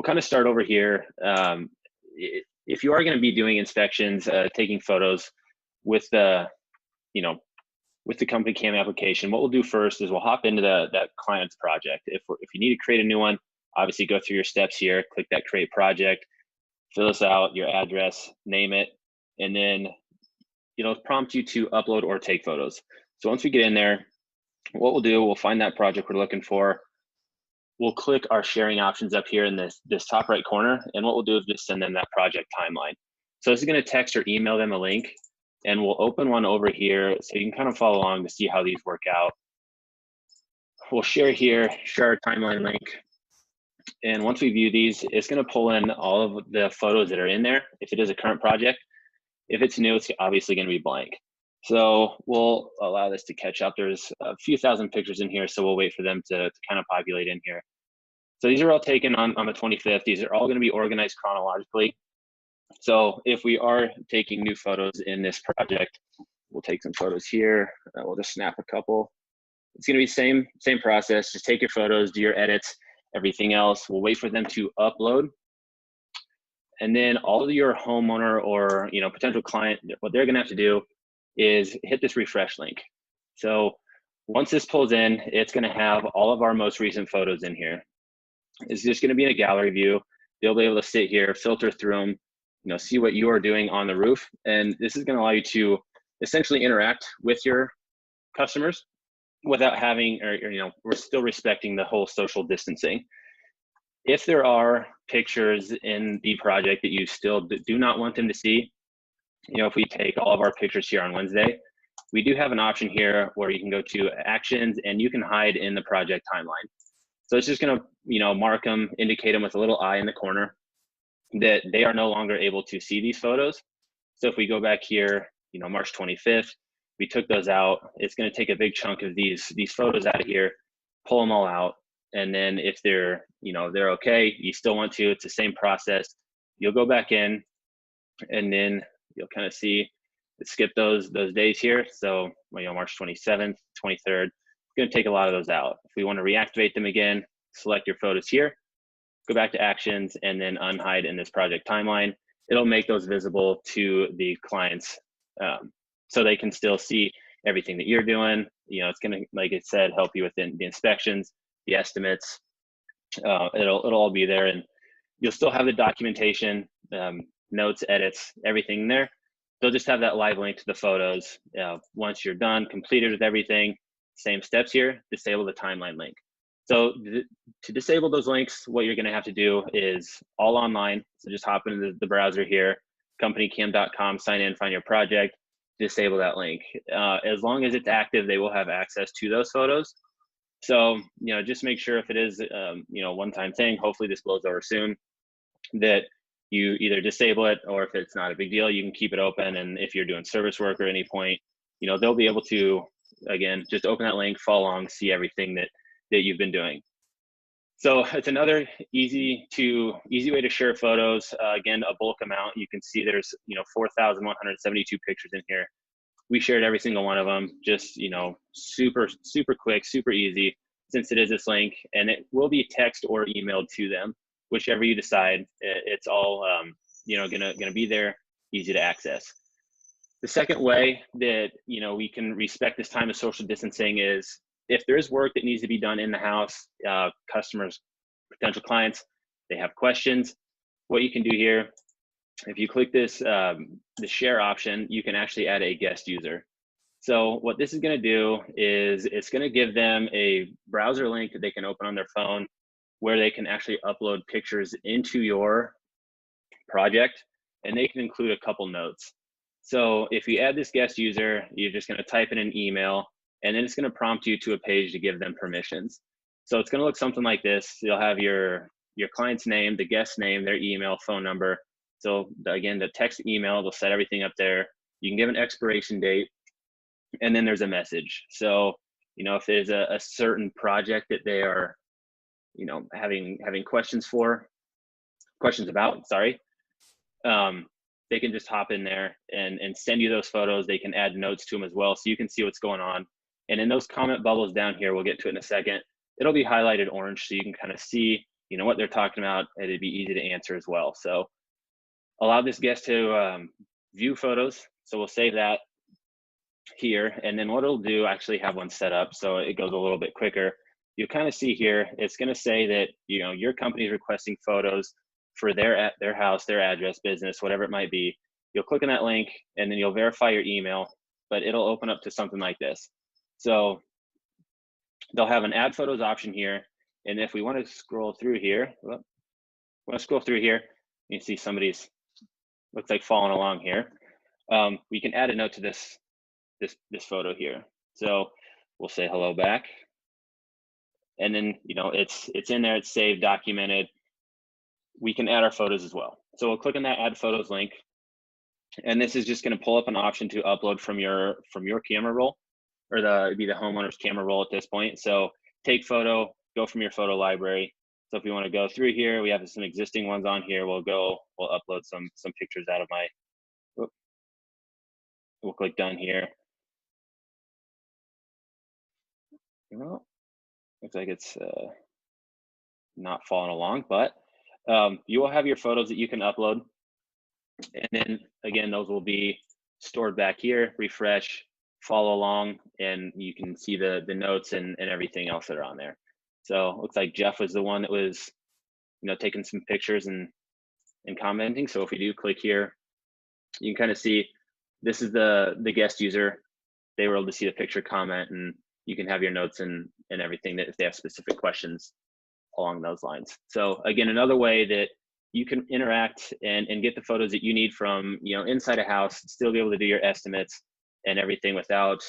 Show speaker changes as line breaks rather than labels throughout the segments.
we'll kind of start over here. If you are going to be doing inspections, taking photos with the, you know, with the company cam application, what we'll do first is we'll hop into that client's project. If you need to create a new one, obviously go through your steps here, click that create project, fill this out, your address, name it, and then it'll prompt you to upload or take photos. So once we get in there, what we'll do, we'll find that project we're looking for. We'll click our sharing options up here in this top right corner, and what we'll do is just send them that project timeline. So this is going to text or email them a link, and we'll open one over here so you can kind of follow along to see how these work out. We'll share here, share our timeline link. And once we view these, it's going to pull in all of the photos that are in there. If it is a current project, if it's new, it's obviously going to be blank. So we'll allow this to catch up. There's a few thousand pictures in here, so we'll wait for them to kind of populate in here. So these are all taken on the 25th. These are all going to be organized chronologically. So if we are taking new photos in this project, we'll take some photos here. We'll just snap a couple. It's going to be same process. Just take your photos, do your edits, everything else. We'll wait for them to upload. And then all of your homeowner or potential client, what they're going to have to do is hit this refresh link. So once this pulls in, it's going to have all of our most recent photos in here. It's just going to be in a gallery view. They'll be able to sit here, filter through them, see what you are doing on the roof. And this is going to allow you to essentially interact with your customers without having, we're still respecting the whole social distancing. If there are pictures in the project that you still do not want them to see, if we take all of our pictures here on Wednesday, we do have an option here where you can go to actions and you can hide in the project timeline. So it's just going to, mark them, indicate them with a little eye in the corner that they are no longer able to see these photos. So if we go back here, March 25th, we took those out. It's going to take a big chunk of these photos out of here, pull them all out. And then if they're, they're okay, you still want to, it's the same process. You'll go back in and then you'll kind of see, skip those days here. So, March 27th, 23rd, it's going to take a lot of those out. If we want to reactivate them again, select your photos here, go back to actions, and then unhide in this project timeline. It'll make those visible to the clients so they can still see everything that you're doing. It's going to, like it said, help you with the inspections, the estimates. It'll all be there, and you'll still have the documentation, notes, edits, everything there. They'll just have that live link to the photos. Once you're done, completed with everything, same steps here, disable the timeline link. So to disable those links, what you're going to have to do is all online. So just hop into the browser here, companycam.com, sign in, find your project, disable that link. As long as it's active, they will have access to those photos. So, just make sure if it is, one-time thing, hopefully this blows over soon, that you either disable it, or if it's not a big deal, you can keep it open. And if you're doing service work or any point, they'll be able to, again, just open that link, follow along, see everything that you've been doing. So it's another easy way to share photos. Again, a bulk amount. You can see there's 4,172 pictures in here. We shared every single one of them. Just super quick, super easy. Since it is this link, and it will be text or emailed to them, whichever you decide. It's all gonna be there, easy to access. The second way that we can respect this time of social distancing is if there's work that needs to be done in the house, customers, potential clients, they have questions. What you can do here, if you click this the share option, you can actually add a guest user. So what this is going to do is it's going to give them a browser link that they can open on their phone where they can actually upload pictures into your project, and they can include a couple notes. So if you add this guest user, you're just going to type in an email, and then it's going to prompt you to a page to give them permissions. So it's going to look something like this. You'll have your client's name, the guest's name, their email, phone number. So again, the text email, they'll set everything up there. You can give an expiration date, and then there's a message. So, if there's a certain project that they are, having questions about, they can just hop in there and send you those photos. They can add notes to them as well, so you can see what's going on. And in those comment bubbles down here, we'll get to it in a second, it'll be highlighted orange, so you can kind of see what they're talking about, and it'd be easy to answer as well. So allow this guest to view photos. So we'll save that here, and then what it'll do, I actually have one set up so it goes a little bit quicker. You kind of see here, it's going to say that your company is requesting photos for their house, their address, business, whatever it might be. You'll click on that link, and then you'll verify your email, but it'll open up to something like this. So they'll have an add photos option here, and if we want to scroll through here, you see somebody's looks like following along here. We can add a note to this photo here. So we'll say hello back, and then it's in there, it's saved, documented. We can add our photos as well. So we'll click on that add photos link, and this is just going to pull up an option to upload from your camera roll, or it'd be the homeowner's camera roll at this point. So take photo, go from your photo library. So if you want to go through here, we have some existing ones on here. We'll upload some pictures out of my. We'll click done here. Well, looks like it's not following along, but you will have your photos that you can upload, and then again, those will be stored back here. Refresh, follow along, and you can see the notes and everything else that are on there. So looks like Jeff was the one that was taking some pictures and commenting. So if we do click here, you can kind of see this is the guest user. They were able to see the picture, comment, and you can have your notes and everything that if they have specific questions along those lines. So again, another way that you can interact and get the photos that you need from inside a house, still be able to do your estimates and everything without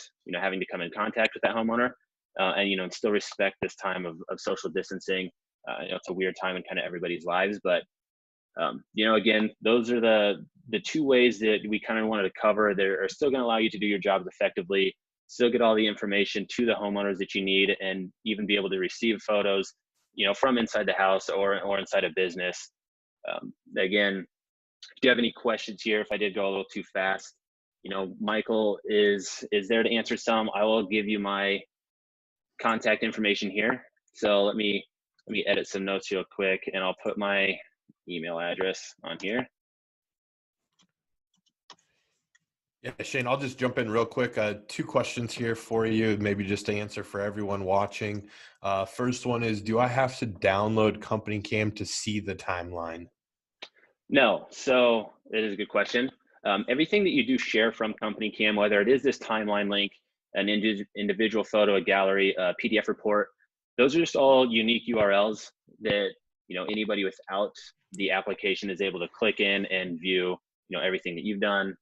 having to come in contact with that homeowner, and still respect this time of social distancing. It's a weird time in kind of everybody's lives, but again, those are the two ways that we kind of wanted to cover. They are still going to allow you to do your jobs effectively, still get all the information to the homeowners that you need, and even be able to receive photos from inside the house or inside a business. Again, if you have any questions here, if I did go a little too fast, Michael is there to answer some. I will give you my contact information here. So let me edit some notes real quick, and I'll put my email address on here.
Yeah, Shane, I'll just jump in real quick. 2 questions here for you, maybe just to answer for everyone watching. First one is, do I have to download Company Cam to see the timeline?
No, so it is a good question. Everything that you do share from Company Cam, whether it is this timeline link, an individual photo, a gallery, a PDF report, those are just all unique URLs that anybody without the application is able to click in and view everything that you've done,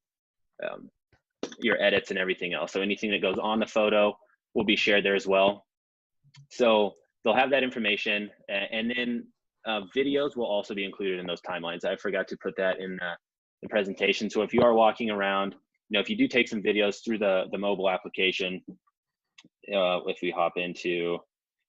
your edits and everything else. So anything that goes on the photo will be shared there as well. So they'll have that information, and then videos will also be included in those timelines. I forgot to put that in the presentation. So if you are walking around, if you do take some videos through the mobile application, if we hop into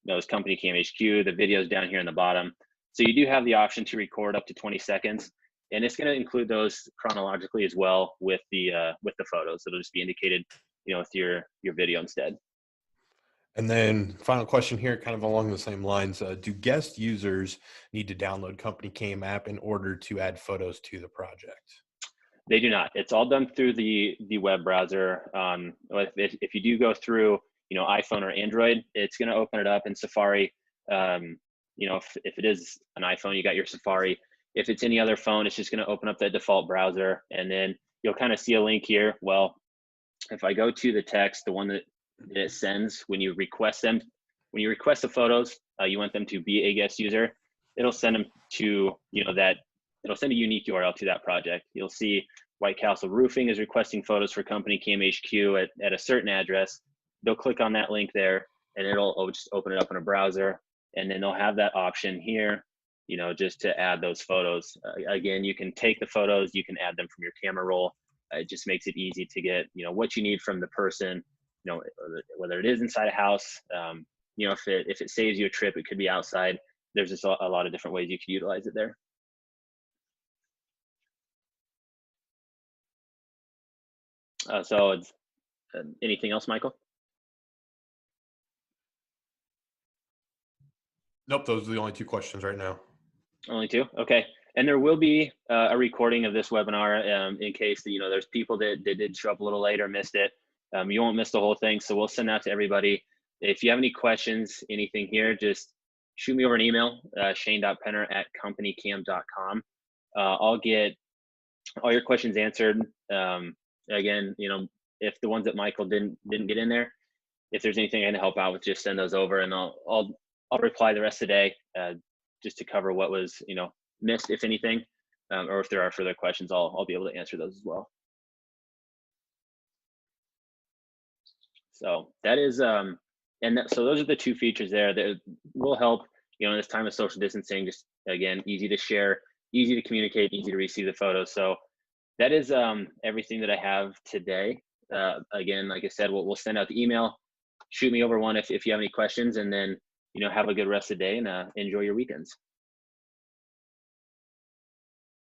this Company Cam HQ, the videos down here in the bottom. So you do have the option to record up to 20 seconds, and it's going to include those chronologically as well with the photos. It'll just be indicated, with your video instead.
And then final question here, kind of along the same lines. Do guest users need to download Company Cam app in order to add photos to the project?
They do not. It's all done through the web browser. If you do go through, iPhone or Android, it's going to open it up in Safari. If it is an iPhone, you got your Safari. If it's any other phone, it's just going to open up that default browser, and then you'll kind of see a link here. Well, if I go to the text, the one that it sends when you request the photos, you want them to be a guest user, it'll send them to it'll send a unique URL to that project. You'll see White Castle Roofing is requesting photos for Company Cam HQ at a certain address. They'll click on that link there, and it'll just open it up in a browser, and then they'll have that option here, just to add those photos. Again, you can take the photos, you can add them from your camera roll. It just makes it easy to get what you need from the person, whether it is inside a house, if it saves you a trip, it could be outside. There's just a lot of different ways you could utilize it there. So it's anything else, Michael?
Nope, those are the only two questions right now.
Only two? Okay. And there will be a recording of this webinar in case that, there's people that did show up a little late or missed it. You won't miss the whole thing. So we'll send out to everybody. If you have any questions, anything here, just shoot me over an email, shane.penner@companycam.com. I'll get all your questions answered. Again, if the ones that Michael didn't get in there, if there's anything I can help out with, just send those over, and I'll reply the rest of the day, just to cover what was missed, if anything, or if there are further questions, I'll be able to answer those as well. So that is so those are the two features there that will help in this time of social distancing. Just again, easy to share, easy to communicate, easy to receive the photos. So that is everything that I have today. Again, like I said, we'll send out the email. Shoot me over one if you have any questions, and then have a good rest of the day, and enjoy your weekends.